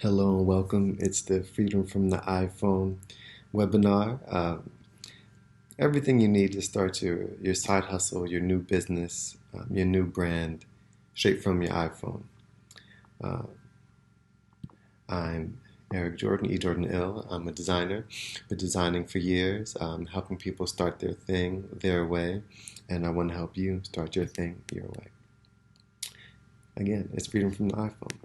Hello and welcome. It's the Freedom from the iPhone webinar. Everything you need to start your side hustle, your new business, your new brand, straight from your iPhone. Uh, I'm Eric Jordan, E. Jordan Ill. I'm a designer. Been designing for years, helping people start their thing their way, and I want to help you start your thing your way. Again, it's Freedom from the iPhone.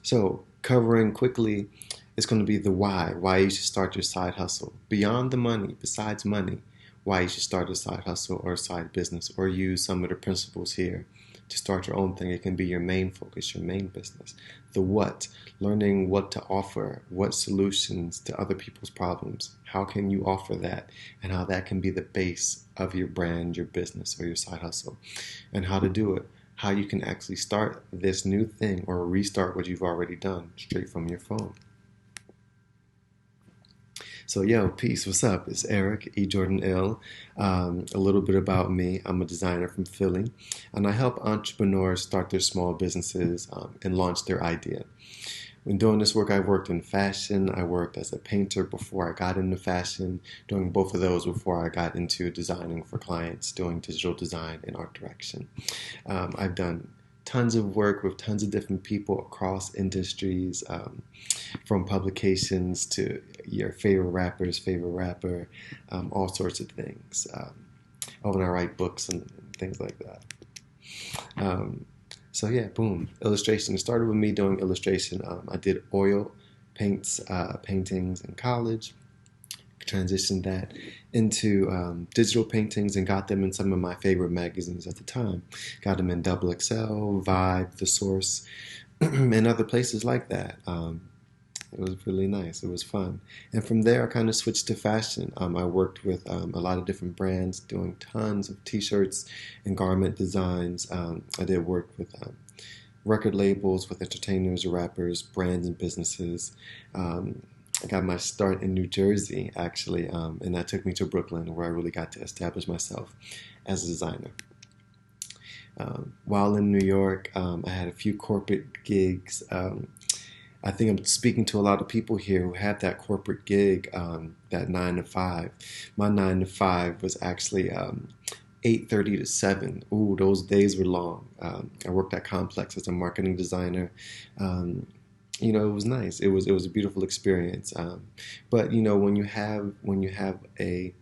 So covering quickly is going to be the why you should start your side hustle. Beyond the money, besides money, why you should start a side hustle or a side business or use some of the principles here to start your own thing. It can be your main focus, your main business. The what, learning what to offer, what solutions to other people's problems. How can you offer that and how that can be the base of your brand, your business, or your side hustle, and how to do it. How you can actually start this new thing or restart what you've already done straight from your phone. So, yo, peace. What's up? It's Eric, E. Jordan Ill. A little bit about me. I'm a designer from Philly, and I help entrepreneurs start their small businesses and launch their idea. When doing this work, I worked in fashion. I worked as a painter before I got into fashion, doing both of those before I got into designing for clients, doing digital design and art direction. I've done tons of work with tons of different people across industries, from publications to your favorite rapper's favorite rapper, all sorts of things. And I write books and things like that. So yeah, boom, illustration. It started with me doing illustration. I did oil paintings in college, transitioned that into digital paintings and got them in some of my favorite magazines at the time. Got them in Double XL, Vibe, The Source, and other places like that. It was really nice. It was fun. And from there, I kind of switched to fashion. I worked with a lot of different brands, doing tons of t-shirts and garment designs. I did work with record labels, with entertainers, rappers, brands, and businesses. I got my start in New Jersey, actually, and that took me to Brooklyn, where I really got to establish myself as a designer. While in New York, I had a few corporate gigs. I think I'm speaking to a lot of people here who had that corporate gig, that 9 to 5. My 9 to 5 was actually 8:30 to 7. Ooh, those days were long. I worked at Complex as a marketing designer. It was nice. It was a beautiful experience. But when you have a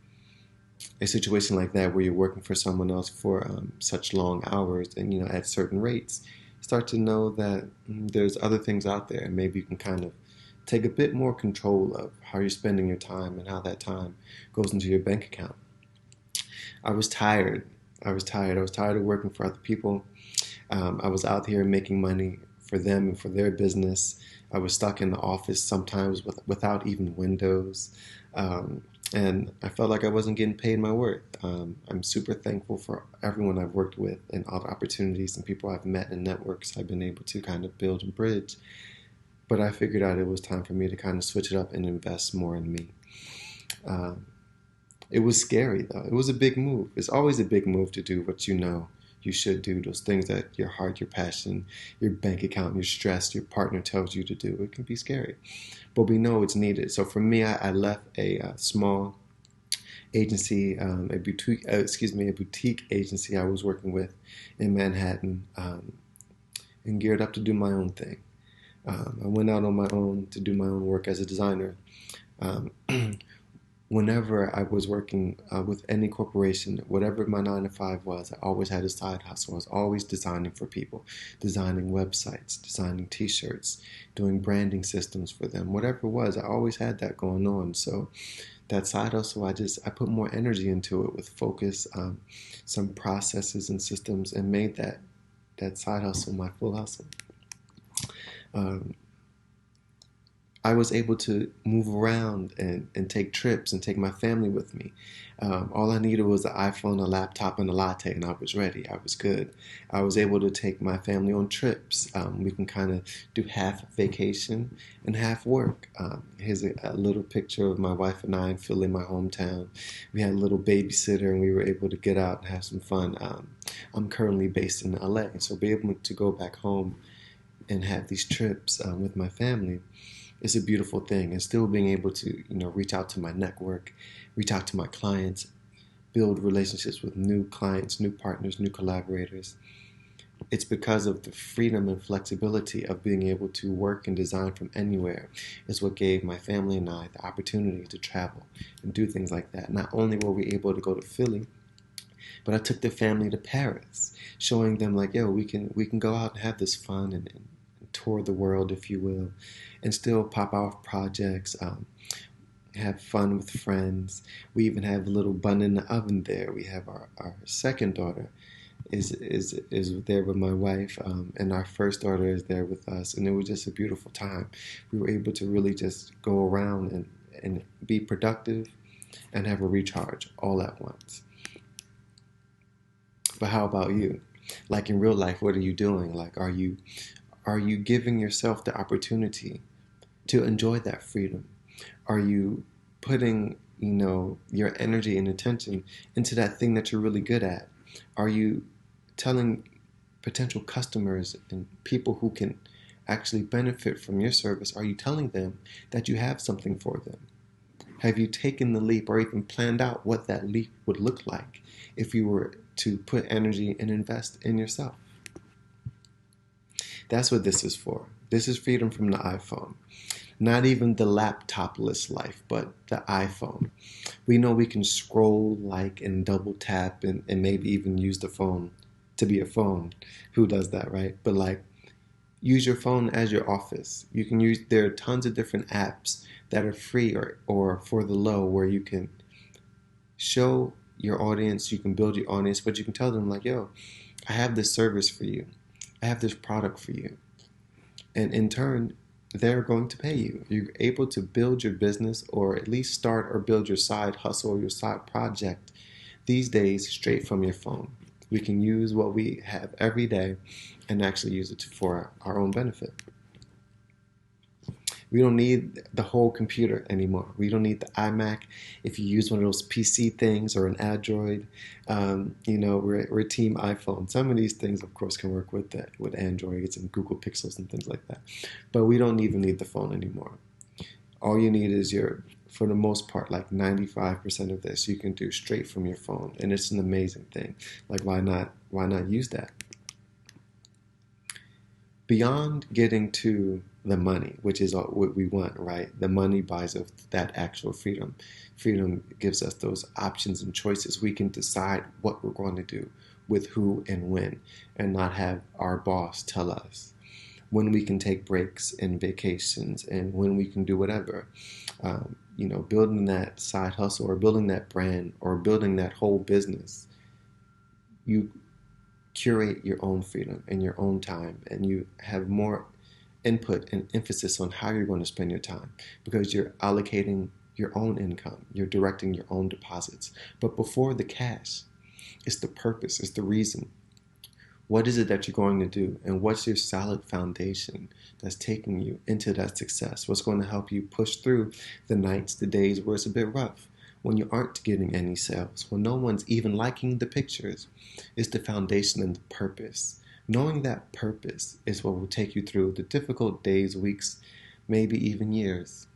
situation like that where you're working for someone else for such long hours and at certain rates, start to know that there's other things out there, and maybe you can kind of take a bit more control of how you're spending your time and how that time goes into your bank account. I was tired. I was tired. I was tired of working for other people. I was out here making money for them and for their business. I was stuck in the office sometimes without even windows. And I felt like I wasn't getting paid my worth. I'm super thankful for everyone I've worked with and all the opportunities and people I've met and networks I've been able to kind of build and bridge. But I figured out it was time for me to kind of switch it up and invest more in me. It was scary, though. It was a big move. It's always a big move to do what you know you should do, those things that your heart, your passion, your bank account, your stress, your partner tells you to do. It can be scary, but we know it's needed. So for me, I left a small agency, a boutique agency I was working with in Manhattan, and geared up to do my own thing. I went out on my own to do my own work as a designer. Um, Whenever I was working with any corporation, whatever my 9 to 5 was, I always had a side hustle. I was always designing for people, designing websites, designing t-shirts, doing branding systems for them. Whatever it was, I always had that going on. So that side hustle, I put more energy into it with focus, some processes and systems, and made that side hustle my full hustle. Um, I was able to move around and take trips and take my family with me. All I needed was an iPhone, a laptop, and a latte, and I was ready. I was good. I was able to take my family on trips. We can kind of do half vacation and half work. Here's a little picture of my wife and I in Philly, my hometown. We had a little babysitter, and we were able to get out and have some fun. I'm currently based in LA, so be able to go back home and have these trips with my family, it's a beautiful thing. And still being able to, reach out to my network, reach out to my clients, build relationships with new clients, new partners, new collaborators. It's because of the freedom and flexibility of being able to work and design from anywhere is what gave my family and I the opportunity to travel and do things like that. Not only were we able to go to Philly, but I took the family to Paris, showing them like, yo, we can go out and have this fun and tour the world, if you will, and still pop off projects, have fun with friends. We even have a little bun in the oven there. We have our second daughter is there with my wife, and our first daughter is there with us, and it was just a beautiful time. We were able to really just go around and be productive and have a recharge all at once. But how about you? Like in real life, what are you doing? Like, are you giving yourself the opportunity to enjoy that freedom? Are you putting, your energy and attention into that thing that you're really good at? Are you telling potential customers and people who can actually benefit from your service, are you telling them that you have something for them? Have you taken the leap or even planned out what that leap would look like if you were to put energy and invest in yourself? That's what this is for. This is freedom from the iPhone. Not even the laptopless life, but the iPhone. We know we can scroll, like, and double tap and maybe even use the phone to be a phone. Who does that, right? But like, use your phone as your office. You can use, there are tons of different apps that are free or for the low where you can show your audience, you can build your audience, but you can tell them like, yo, I have this service for you. I have this product for you. And in turn, they're going to pay you. You're able to build your business or at least start or build your side hustle or your side project these days straight from your phone. We can use what we have every day and actually use it for our own benefit. We don't need the whole computer anymore. We don't need the iMac. If you use one of those PC things or an Android, we're team iPhone. Some of these things, of course, can work with Androids and Google Pixels and things like that. But we don't even need the phone anymore. All you need is for the most part, like 95% of this, you can do straight from your phone, and it's an amazing thing. Like, why not use that? Beyond getting to the money, which is what we want, right? The money buys us that actual freedom. Freedom gives us those options and choices. We can decide what we're going to do with who and when, and not have our boss tell us when we can take breaks and vacations and when we can do whatever. Building that side hustle or building that brand or building that whole business, you curate your own freedom and your own time, and you have more input and emphasis on how you're going to spend your time because you're allocating your own income, you're directing your own deposits. But before the cash, it's the purpose, it's the reason. What is it that you're going to do, and what's your solid foundation that's taking you into that success? What's going to help you push through the nights, the days where it's a bit rough, when you aren't getting any sales, when no one's even liking the pictures? It's the foundation and the purpose. Knowing that purpose is what will take you through the difficult days, weeks, maybe even years.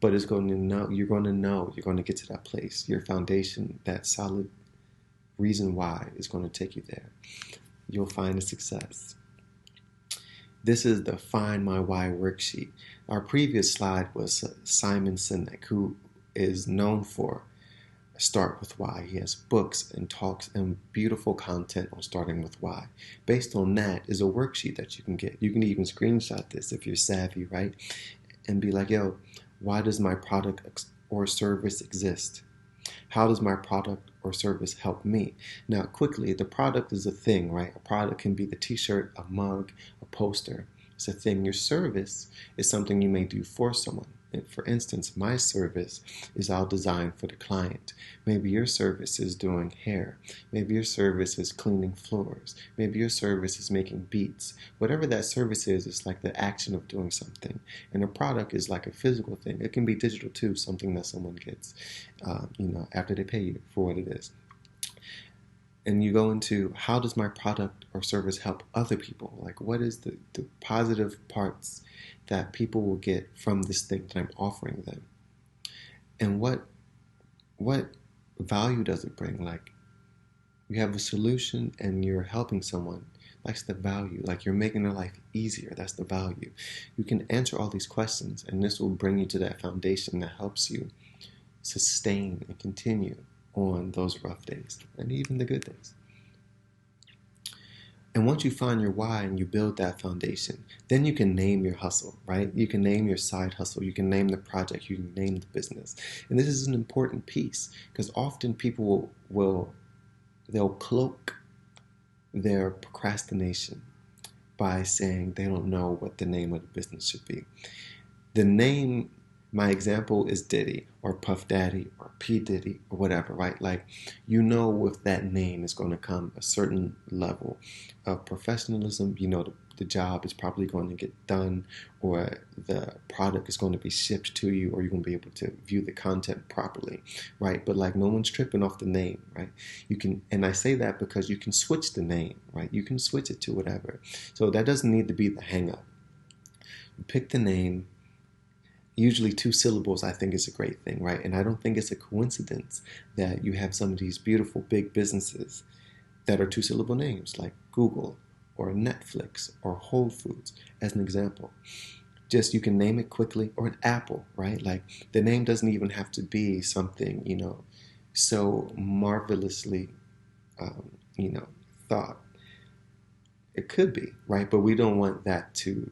But you're going to get to that place. Your foundation, that solid reason why, is going to take you there. You'll find a success. This is the Find My Why worksheet. Our previous slide was Simon Sinek, who is known for Start with Why. He has books and talks and beautiful content on starting with why. Based on that is a worksheet that you can get. You can even screenshot this if you're savvy, right? And be like, yo, why does my product or service exist? How does my product or service help me? Now, quickly, the product is a thing, right? A product can be the t-shirt, a mug, a poster. It's a thing. Your service is something you may do for someone. For instance, my service is all designed for the client. Maybe your service is doing hair. Maybe your service is cleaning floors. Maybe your service is making beats. Whatever that service is, it's like the action of doing something. And a product is like a physical thing. It can be digital too, something that someone gets, after they pay you for what it is. And you go into, how does my product or service help other people? Like, what is the positive parts that people will get from this thing that I'm offering them? And what value does it bring? Like, you have a solution and you're helping someone. That's the value. Like, you're making their life easier. That's the value. You can answer all these questions, and this will bring you to that foundation that helps you sustain and continue on those rough days and even the good days. And once you find your why and you build that foundation, then you can name your hustle, right? You can name your side hustle. You can name the project. You can name the business. And this is an important piece because often people they'll cloak their procrastination by saying they don't know what the name of the business should be. The name, my example is Diddy or Puff Daddy or P. Diddy or whatever, right? Like, you know, with that name is going to come a certain level of professionalism. You know, the job is probably going to get done, or the product is going to be shipped to you, or you're going to be able to view the content properly, right? But like, no one's tripping off the name, right? You can, and I say that because you can switch the name, right? You can switch it to whatever. So that doesn't need to be the hang up. You pick the name. Usually 2 syllables, I think, is a great thing, right? And I don't think it's a coincidence that you have some of these beautiful big businesses that are 2-syllable names, like Google or Netflix or Whole Foods, as an example. Just, you can name it quickly, or an Apple, right? Like, the name doesn't even have to be something, so marvelously, thought. It could be, right? But we don't want that to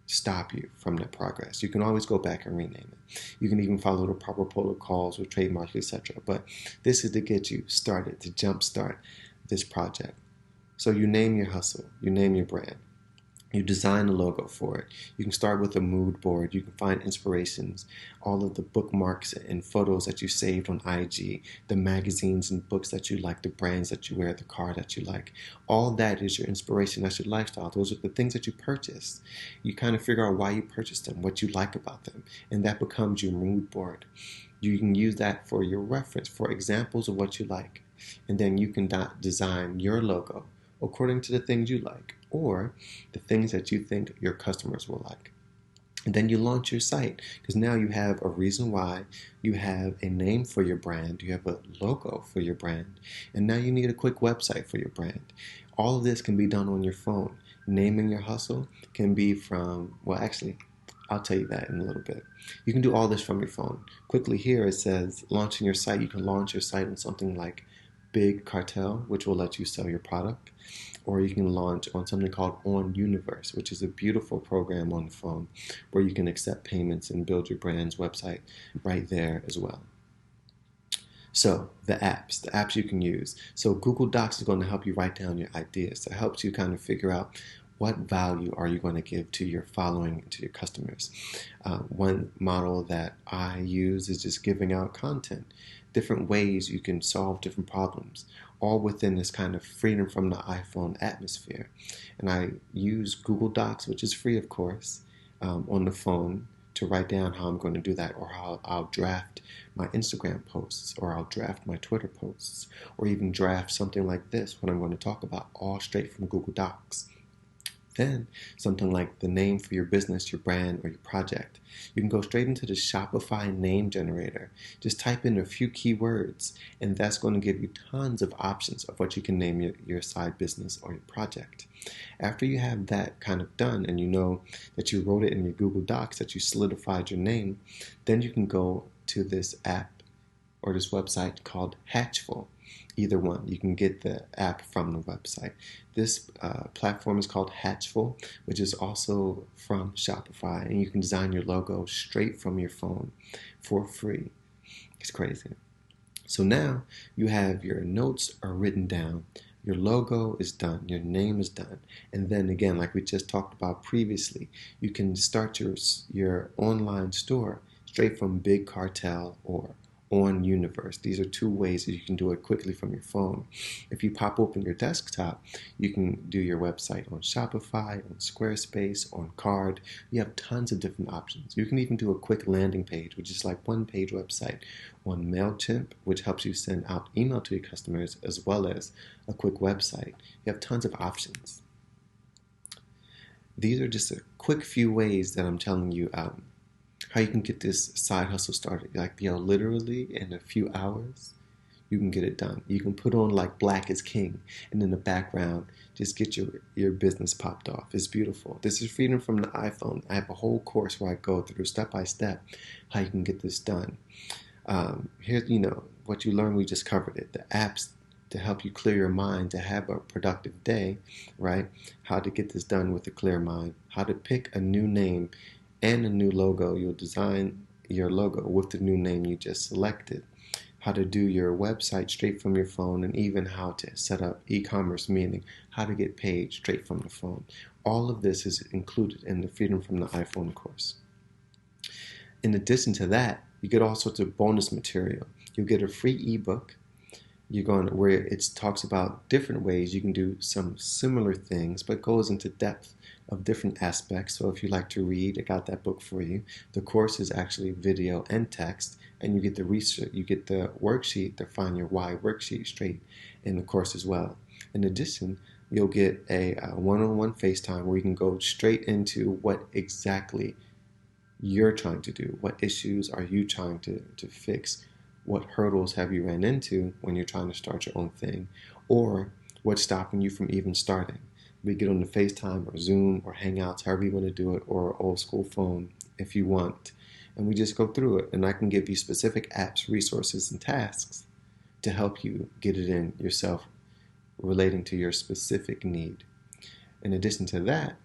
stop you from the progress. You can always go back and rename it. You can even follow the proper protocols with trademarks, etc. But this is to get you started, to jumpstart this project. So you name your hustle, you name your brand. You design a logo for it. You can start with a mood board. You can find inspirations, all of the bookmarks and photos that you saved on IG, the magazines and books that you like, the brands that you wear, the car that you like. All that is your inspiration. That's your lifestyle. Those are the things that you purchase. You kind of figure out why you purchased them, what you like about them, and that becomes your mood board. You can use that for your reference, for examples of what you like, and then you can design your logo according to the things you like, or the things that you think your customers will like. And then you launch your site, because now you have a reason why, you have a name for your brand, you have a logo for your brand, and now you need a quick website for your brand. All of this can be done on your phone. Naming your hustle can be from, well, actually, I'll tell you that in a little bit. You can do all this from your phone. Quickly here it says launching your site. You can launch your site on something like Big Cartel, which will let you sell your product. Or you can launch on something called On Universe, which is a beautiful program on the phone where you can accept payments and build your brand's website right there as well. So the apps you can use. So Google Docs is going to help you write down your ideas. It helps you kind of figure out what value are you going to give to your following, to your customers. One model that I use is just giving out content, different ways you can solve different problems, all within this kind of freedom from the iPhone atmosphere. And I use Google Docs, which is free, of course, on the phone to write down how I'm going to do that, or how I'll draft my Instagram posts, or I'll draft my Twitter posts, or even draft something like this, what I'm going to talk about, all straight from Google Docs. Then something like the name for your business, your brand, or your project. You can go straight into the Shopify name generator. Just type in a few keywords, and that's going to give you tons of options of what you can name your side business or your project. After you have that kind of done, and you know that you wrote it in your Google Docs, that you solidified your name, then you can go to this app or this website called Hatchful. Either one. You can get the app from the website. This platform is called Hatchful, which is also from Shopify, and you can design your logo straight from your phone for free. It's crazy. So now you have your notes are written down, your logo is done, your name is done, and then again, like we just talked about previously, you can start your online store straight from Big Cartel or on Universe. These are two ways that you can do it quickly from your phone. If you pop open your desktop, you can do your website on Shopify, on Squarespace, on Card. You have tons of different options. You can even do a quick landing page, which is like one-page website on MailChimp, which helps you send out email to your customers, as well as a quick website. You have tons of options. These are just a quick few ways that I'm telling you how you can get this side hustle started. Like, literally in a few hours, you can get it done. You can put on like Black is King, and in the background, just get your business popped off. It's beautiful. This is Freedom from the iPhone. I have a whole course where I go through step by step how you can get this done. Here's, what you learned, we just covered it. The apps to help you clear your mind, to have a productive day, right? How to get this done with a clear mind. How to pick a new name and a new logo. You'll design your logo with the new name you just selected. How to do your website straight from your phone, and even how to set up e-commerce, meaning how to get paid straight from the phone. All of this is included in the Freedom from the iPhone course. In addition to that, you get all sorts of bonus material. You'll get a free ebook. You're going where it talks about different ways you can do some similar things, but goes into depth of different aspects. So if you like to read, I got that book for you. The course is actually video and text, and you get the research, you get the worksheet, the Find Your Why worksheet straight in the course as well. In addition, you'll get a one-on-one FaceTime where you can go straight into what exactly you're trying to do. What issues are you trying to fix? What hurdles have you ran into when you're trying to start your own thing? Or what's stopping you from even starting? We get on the FaceTime or Zoom or Hangouts, however you want to do it, or old school phone if you want. And we just go through it. And I can give you specific apps, resources, and tasks to help you get it in yourself relating to your specific need. In addition to that,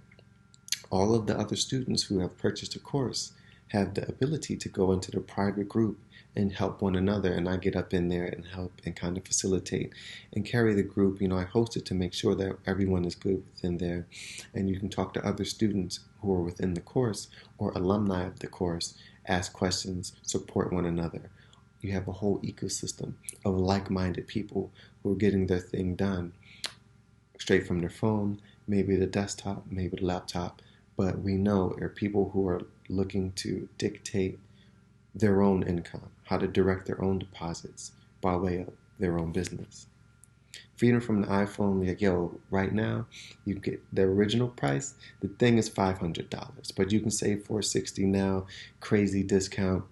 all of the other students who have purchased a course have the ability to go into the private group and help one another, and I get up in there and help and kind of facilitate and carry the group. I host it to make sure that everyone is good within there, and you can talk to other students who are within the course or alumni of the course, ask questions, support one another. You have a whole ecosystem of like-minded people who are getting their thing done straight from their phone, maybe the desktop, maybe the laptop, but we know there are people who are looking to dictate their own income, how to direct their own deposits by way of their own business. Freedom from the iPhone, like, right now, you get the original price. The thing is $500, but you can save $460 now, crazy discount.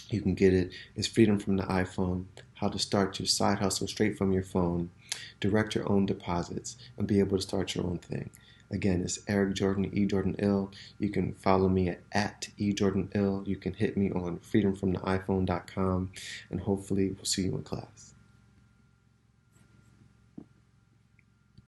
You can get it. It's Freedom from the iPhone, how to start your side hustle straight from your phone, direct your own deposits, and be able to start your own thing. Again, it's Eric Jordan, E. Jordan Ill. You can follow me at E. Jordan Ill. You can hit me on freedomfromtheiphone.com, and hopefully we'll see you in class.